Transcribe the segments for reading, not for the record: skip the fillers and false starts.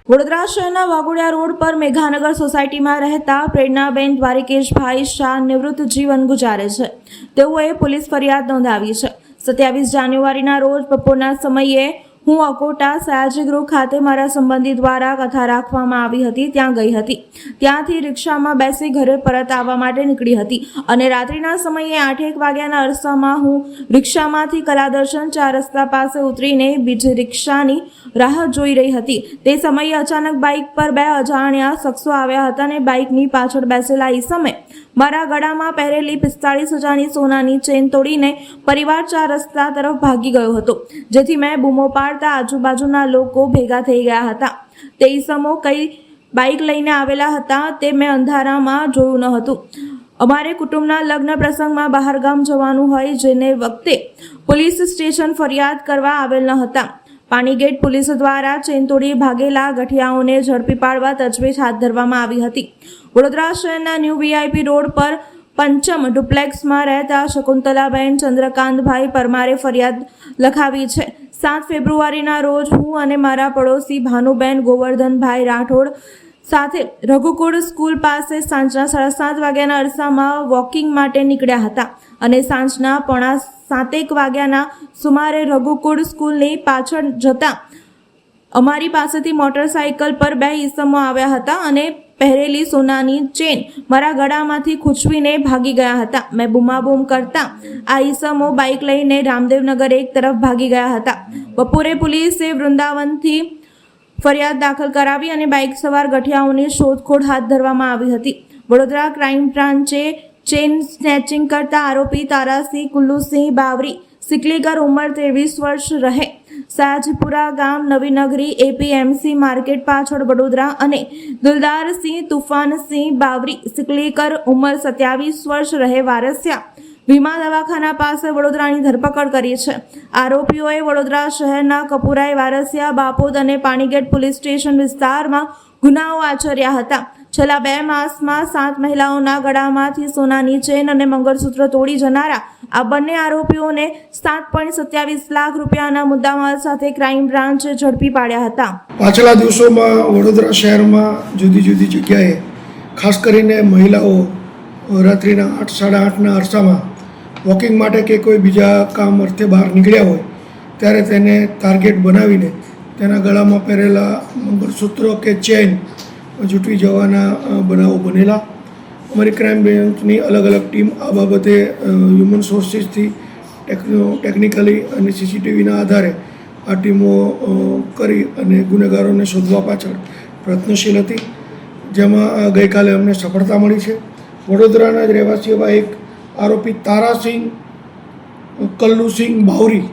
વડોદરા શહેરના વાઘોડિયા રોડ પર મેઘાનગર સોસાયટીમાં રહેતા પ્રેરણાબેન દ્વારિકેશભાઈ શાહ નિવૃત્ત જીવન ગુજારે છે. તેઓએ પોલીસ ફરિયાદ નોંધાવી છે. 27 જાન્યુઆરીના રોજ બપોરના સમયે હું અકોટા સયાજી ગૃહ ખાતે મારા સંબંધી દ્વારા કથા રાખવામાં આવી હતી ત્યાં ગઈ હતી. ત્યાંથી રિક્ષામાં બેસી ઘરે પરત આવવા માટે નીકળી હતી અને રાત્રિના સમયે 8:01 વાગ્યાના અરસામાં હું રિક્ષામાંથી કલાદર્શન 4 રસ્તા પાસે ઉતરીને બીજી રિક્ષાની રાહ જોઈ રહી હતી. તે સમયે અચાનક બાઇક પર 2 અજાણ્યા શખ્સો આવ્યા હતા અને બાઇકની પાછળ બેસેલા ઈસમે મારા ગળામાં પહેરેલી 45,000ની સોનાની ચેન તોડીને પરિવાર 4 રસ્તા તરફ ભાગી ગયો હતો, જેથી મેં બૂમો પાડતા આજુબાજુના લોકો ભેગા થઈ ગયા હતા. તે ઈસમો કઈ બાઇક લઈને આવેલા હતા તે મેં અંધારામાં જોયું ન હતું. અમારે કુટુંબના લગ્ન પ્રસંગમાં બહારગામ જવાનું હોય, જેને વખતે પોલીસ સ્ટેશન ફરિયાદ કરવા આવેલ ન હતા. પાણીગેટ પોલીસ દ્વારા ચેન તોડી ભાગેલા ગઠિયાઓને ઝડપી પાડવા તજવીજ હાથ ધરવામાં આવી હતી. વડોદરા શહેરના ન્યૂ VIP રોડ પર પંચમ ડુપ્લેક્સમાં રહેતા શકુંતલાબેન ચંદ્રકાંતભાઈ પરમારે ફરિયાદ લખાવી છે. 7 ફેબ્રુઆરીના રોજ હું અને મારા પડોશી ભાનુબેન ગોવર્ધનભાઈ રાઠોડ સાથે રઘુકુળ સ્કૂલ પાસે સાંજના 7:30 વાગ્યાના અરસામાં વોકિંગ માટે નીકળ્યા હતા અને સાંજના 7:45 વાગ્યાના સુમારે રઘુકુળ સ્કૂલની પાછળ જતા અમારી પાસેથી મોટરસાઇકલ પર 2 ઈસમો આવ્યા હતા અને પહેરેલી સોનાની ચેન મારા ગળામાંથી ખૂંચવીને ભાગી ગયા હતા. મેં બૂમાબૂમ કરતા આ ઈસમો બાઇક લઈને રામદેવનગર એક તરફ ભાગી ગયા હતા. બપોરે પોલીસે વૃંદાવનથી ફરિયાદ દાખલ કરાવી અને બાઇક સવાર ગઠિયાઓની શોધખોળ હાથ ધરવામાં આવી હતી. વડોદરા ક્રાઇમ બ્રાન્ચે ચેન સ્નેચિંગ કરતા આરોપી તારાસિંહ કુલ્લુસિંહ બાવરી સિકલીગર ઉંમર 23 વર્ષ રહે સાજપુરા ગામ નવીનગરી APMC માર્કેટ પાછળ વડોદરા અને દિલદારસિંહ તુફાનસિંહ બાવરી સિકલીકર ઉંમર 27 વર્ષ રહે વારસિયા વીમા દવાખાના પાસે વડોદરાની ધરપકડ કરી છે. આરોપીઓએ વડોદરા શહેરના કપુરાઈ, વારસિયા, બાપોદ અને પાણીગેટ પોલીસ સ્ટેશન વિસ્તારમાં ગુનાઓ આચર્યા હતા. છેલ્લા 2 માસમાં 7 મહિલાઓના ગળામાંથી સોનાની ચેન અને મંગળસૂત્ર તોડી જનારા આ બંને આરોપીઓને 7.27 લાખ રૂપિયાના મુદ્દામાલ સાથે ક્રાઇમ બ્રાન્ચે ઝડપી પાડ્યા હતા. પાછલા દિવસોમાં વડોદરા શહેરમાં જુદી જુદી જગ્યાએ ખાસ કરીને મહિલાઓ રાત્રિના 8, 8:30ના અરસામાં વોકિંગ માટે કે કોઈ બીજા કામ અર્થે બહાર નીકળ્યા હોય ત્યારે તેને ટાર્ગેટ બનાવીને તેના ગળામાં પહેરેલા મંગળસૂત્ર કે ચેન જૂટવી જવાના બનાવો બનેલા. અમારી ક્રાઇમ બ્રાન્ચની અલગ અલગ ટીમ આ બાબતે હ્યુમન સોર્સિસથી ટેકનિકલી અને CCTVના આધારે આ ટીમો કરી અને ગુનેગારોને શોધવા પાછળ પ્રયત્નશીલ હતી, જેમાં ગઈકાલે અમને સફળતા મળી છે. વડોદરાના જ રહેવાસી એવા એક આરોપી તારાસિંહ કલ્લુસિંહ બાવરી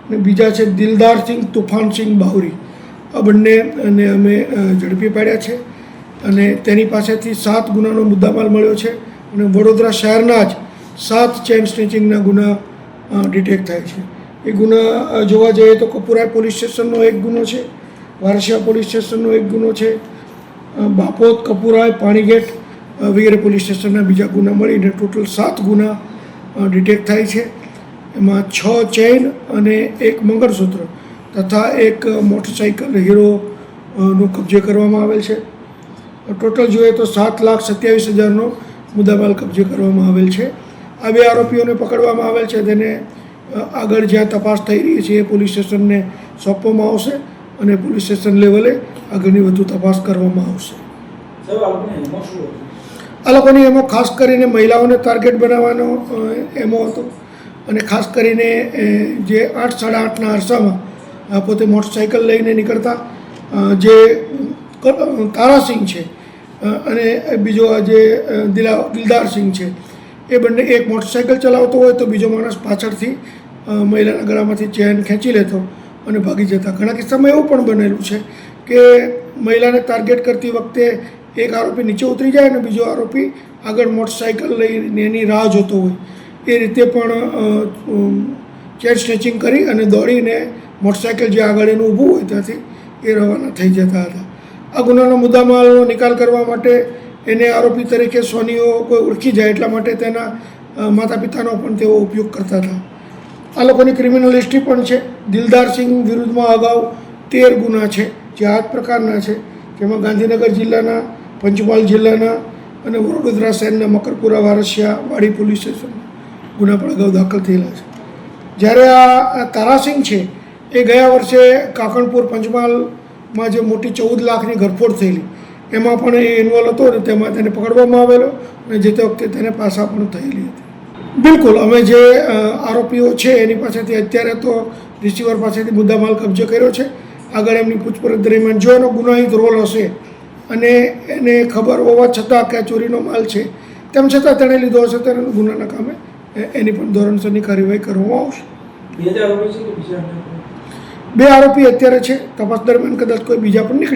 અને બીજા છે દિલદારસિંહ તુફાનસિંહ બાવરી, આ બંનેને અમે ઝડપી પાડ્યા છે અને તેની પાસેથી 7 ગુનાનો મુદ્દામાલ મળ્યો છે અને વડોદરા શહેરના જ 7 ચેન સ્નેચિંગના ગુના ડિટેક્ટ થાય છે. એ ગુના જોવા જઈએ તો કપુરાઈ પોલીસ સ્ટેશનનો એક ગુનો છે, વારસિયા પોલીસ સ્ટેશનનો એક ગુનો છે, બાપોદ, કપુરાઈ, પાણીગેટ વગેરે પોલીસ સ્ટેશનના બીજા ગુના મળીને ટોટલ 7 ગુના ડિટેક્ટ થાય છે. એમાં 6 ચેન અને 1 મંગળસૂત્ર તથા 1 મોટરસાઇકલ હીરોનો કબજે કરવામાં આવેલ છે. ટોટલ જોઈએ તો 7,27,000નો મુદ્દામાલ કબજે કરવામાં આવેલ છે. આ 2 આરોપીઓને પકડવામાં આવેલ છે. તેને આગળ જ્યાં તપાસ થઈ રહી છે એ પોલીસ સ્ટેશનને સોંપવામાં આવશે અને પોલીસ સ્ટેશન લેવલે આગળની વધુ તપાસ કરવામાં આવશે. આ લોકોની એમો ખાસ કરીને મહિલાઓને ટાર્ગેટ બનાવવાનો એમો હતો અને ખાસ કરીને જે 8, 8:30ના અરસામાં પોતે મોટરસાઇકલ લઈને નીકળતા જે તારાસિંહ છે અને બીજો આ જે દિલદારસિંહ છે, એ બંને એક મોટરસાઇકલ ચલાવતો હોય તો બીજો માણસ પાછળથી મહિલાના ગળામાંથી ચેન ખેંચી લેતો અને ભાગી જતા. ઘણા કિસ્સામાં એવું પણ બનેલું છે કે મહિલાને ટાર્ગેટ કરતી વખતે એક આરોપી નીચે ઉતરી જાય અને બીજો આરોપી આગળ મોટરસાઇકલ લઈને એની રાહ જોતો હોય. એ રીતે પણ ચેન સ્નેચિંગ કરી અને દોડીને મોટરસાઇકલ જે આગળ એનું ઊભું હોય ત્યાંથી એ રવાના થઈ જતા હતા. આ ગુનાનો મુદ્દામાલનો નિકાલ કરવા માટે એને આરોપી તરીકે સોનીઓ કોઈ ઓળખી જાય એટલા માટે તેના માતા પિતાનો પણ તેઓ ઉપયોગ કરતા હતા. આ લોકોની ક્રિમિનલ હિસ્ટ્રી પણ છે. દિલદારસિંહ વિરુદ્ધમાં અગાઉ 13 ગુના છે જે આ જ પ્રકારના છે. જેમાં ગાંધીનગર જિલ્લાના, પંચમહાલ જિલ્લાના અને વડોદરા શહેરના મકરપુરા, વારસિયા, વાડી પોલીસ સ્ટેશનમાં ગુના પણ અગાઉ દાખલ થયેલા છે. જ્યારે આ તારાસિંહ છે એ ગયા વર્ષે કાકણપુર પંચમહાલમાં જે મોટી 14 લાખની ઘરફોડ થયેલી એમાં પણ એ ઇન્વોલ્વ હતો અને તેમાં તેને પકડવામાં આવેલો અને જે તે વખતે તેને પાસા પણ થયેલી હતી. બિલકુલ, અમે જે આરોપીઓ છે એની પાસેથી અત્યારે તો રિસીવર પાસેથી મુદ્દામાલ કબજે કર્યો છે. આગળ એમની પૂછપરછ દરમિયાન જો એનો ગુનાહિત રોલ હશે અને એને ખબર હોવા છતાં કે આ ચોરીનો માલ છે તેમ છતાં તેણે લીધો હશે તો એનું ગુનાના કામે એની પણ ધોરણસરની કાર્યવાહી કરવામાં આવશે. 2 આરોપી અત્યારે છે. તપાસ દરમિયાન કદાચ કોઈ બીજા પણ નીકળી